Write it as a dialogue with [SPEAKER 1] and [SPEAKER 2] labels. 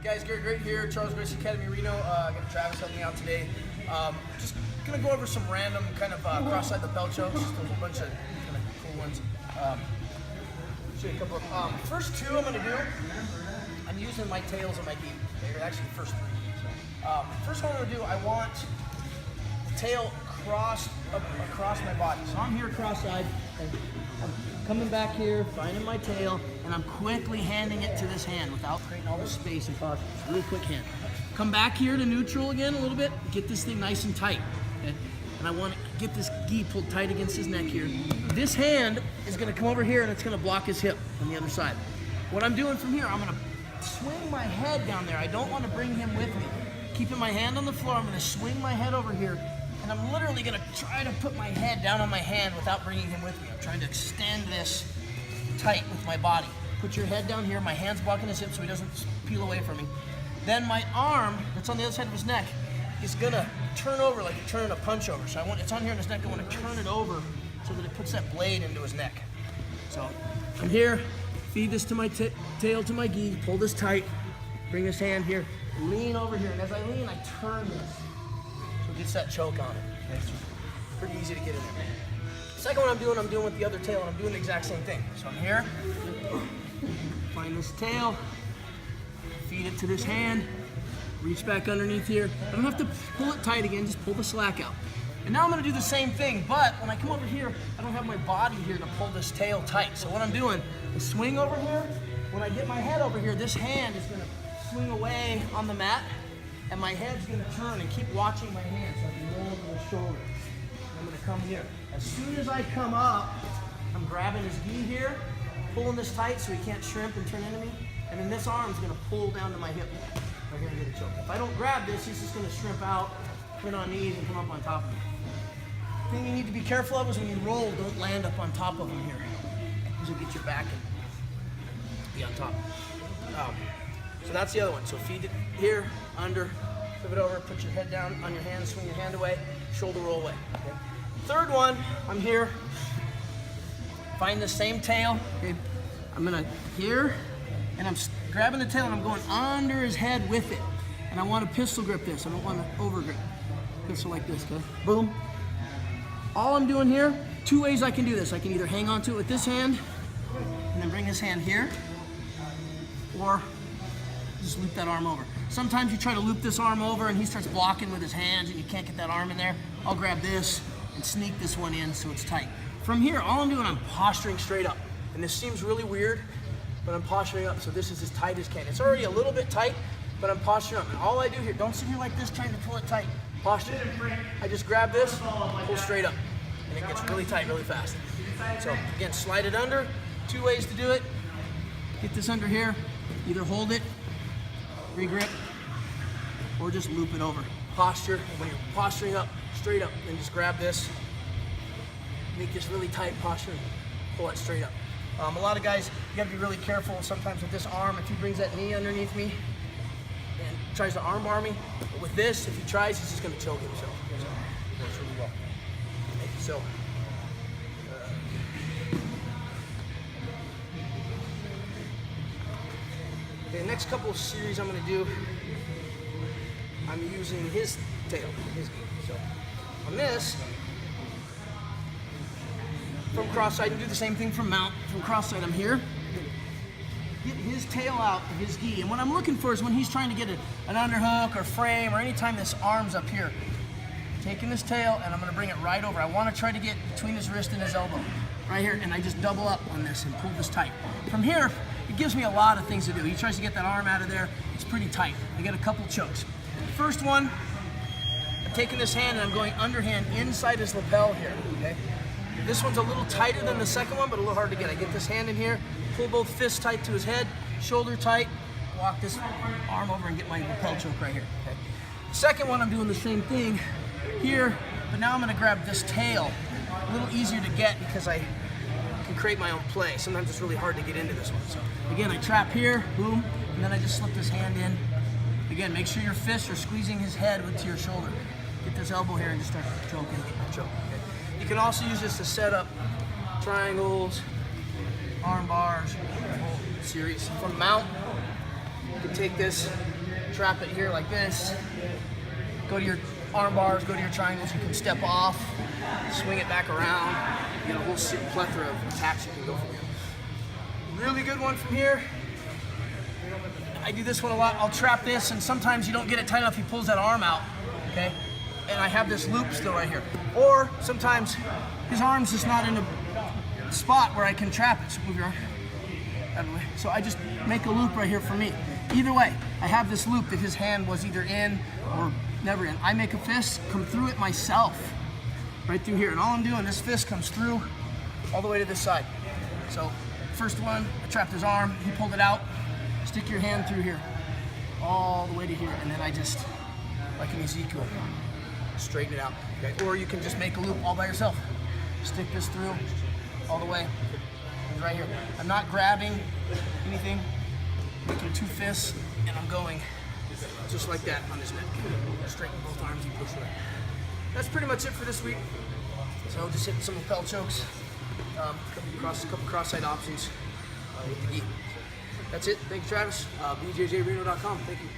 [SPEAKER 1] Guys, Gary Grate here, Gracie Academy, Reno. Got Travis helping me out today. Just gonna go over some random kind of cross-side lapel chokes, just a whole bunch of kind of cool ones. Show you a couple of, first two I'm gonna do, I'm using my tails and my gi. They're actually the first three. First one I'm gonna do, I want the tail crossed across my body. So I'm here cross-side, and I'm coming back here, finding my tail, and I'm quickly handing it to this hand without creating all the space and posture. It's a really quick hand. Come back here to neutral again a little bit, get this thing nice and tight. Okay? And I want to get this gi pulled tight against his neck here. This hand is going to come over here and it's going to block his hip on the other side. What I'm doing from here, I'm going to swing my head down there. I don't want to bring him with me. Keeping my hand on the floor, I'm going to swing my head over here, and I'm literally going to try to put my head down on my hand without bringing him with me. I'm trying to extend this tight with my body. Put your head down here, my hand's blocking his hip so he doesn't peel away from me. Then my arm that's on the other side of his neck is going to turn over like you're turning a punch over. So it's on here in his neck, I want to turn it over so that it puts that blade into his neck. So from here, feed this to my tail to my gi, pull this tight, bring this hand here, lean over here, and as I lean, I turn this. So it gets that choke on it. Okay? It's pretty easy to get in there. Second one I'm doing with the other tail, and I'm doing the exact same thing. So I'm here, find this tail, feed it to this hand, reach back underneath here. I don't have to pull it tight again, just pull the slack out. And now I'm gonna do the same thing, but when I come over here, I don't have my body here to pull this tail tight. So what I'm doing is swing over here. When I get my head over here, this hand is gonna swing away on the mat, and my head's gonna turn, and keep watching my hand so I can roll over the shoulder. I'm gonna come here. As soon as I come up, I'm grabbing his gi here, pulling this tight so he can't shrimp and turn into me, and then this arm's gonna pull down to my hip. Right here and get a choke. If I don't grab this, he's just gonna shrimp out, put on knees, and come up on top of me. The thing you need to be careful of is when you roll, don't land up on top of him here, because you'll get your back and be on top. So that's the other one. So feed it here, under, flip it over, put your head down on your hand, swing your hand away, shoulder roll away. Okay? Third one, I'm here, find the same tail. Okay? I'm gonna here, and I'm grabbing the tail and I'm going under his head with it. And I want to pistol grip this. I don't want to over grip. Pistol like this, okay? Boom. All I'm doing here, two ways I can do this. I can either hang on to it with this hand and then bring his hand here, or just loop that arm over. Sometimes you try to loop this arm over and he starts blocking with his hands and you can't get that arm in there. I'll grab this and sneak this one in so it's tight. From here, all I'm doing, I'm posturing straight up. And this seems really weird, but I'm posturing up so this is as tight as can. It's already a little bit tight, but I'm posturing up. And all I do here, don't sit here like this trying to pull it tight. Posture. I just grab this, pull straight up. And it gets really tight really fast. So again, slide it under. Two ways to do it. Get this under here. Either hold it, regrip, or just loop it over. Posture, and when you're posturing up, straight up, then just grab this, make this really tight posture, and pull it straight up. A lot of guys, you gotta be really careful sometimes with this arm. If he brings that knee underneath me and tries to arm bar me, but with this, if he tries, he's just gonna choke himself. So it works really well. So, the next couple of series I'm going to do, I'm using his tail, his gi. So on this, from cross-side, you do the same thing from mount. From cross-side, I'm here. Get his tail out of his gi. And what I'm looking for is when he's trying to get an underhook or frame, or anytime this arm's up here. Taking this tail and I'm going to bring it right over. I want to try to get between his wrist and his elbow. Right here, and I just double up on this and pull this tight. From here, it gives me a lot of things to do. He tries to get that arm out of there. It's pretty tight. I get a couple chokes. First one, I'm taking this hand and I'm going underhand inside his lapel here, okay? This one's a little tighter than the second one, but a little hard to get. I get this hand in here, pull both fists tight to his head, shoulder tight, walk this arm over and get my lapel choke right here, okay? The second one, I'm doing the same thing here, but now I'm gonna grab this tail. A little easier to get because I can create my own play. Sometimes it's really hard to get into this one. So again, I trap here, boom, and then I just slip this hand in. Again, make sure your fists are squeezing his head to your shoulder. Get this elbow here and just start choking, get my choke. Okay? You can also use this to set up triangles, arm bars, whole series. From mount, You can take this, trap it here like this, go to your arm bars, go to your triangles, you can step off, swing it back around. You get a whole plethora of attacks you can go from here. Really good one from here. I do this one a lot. I'll trap this, and sometimes you don't get it tight enough, he pulls that arm out, okay? And I have this loop still right here. Or sometimes his arm's just not in a spot where I can trap it. So move your arm out of the way. So I just make a loop right here for me. Either way, I have this loop that his hand was either in or never in. I make a fist, come through it myself, right through here. And all I'm doing, this fist comes through all the way to this side. So first one, I trapped his arm, he pulled it out. Stick your hand through here, all the way to here, and then I just, like an Ezekiel, straighten it out. Okay? Or you can just make a loop all by yourself. Stick this through all the way, right here. I'm not grabbing anything, making two fists, and I'm going just like that on his neck. Straighten both arms and push away. That's pretty much it for this week. So just hitting some lapel chokes, a couple cross-side options with the gi. That's it. Thank you, Travis. BJJReno.com. Thank you.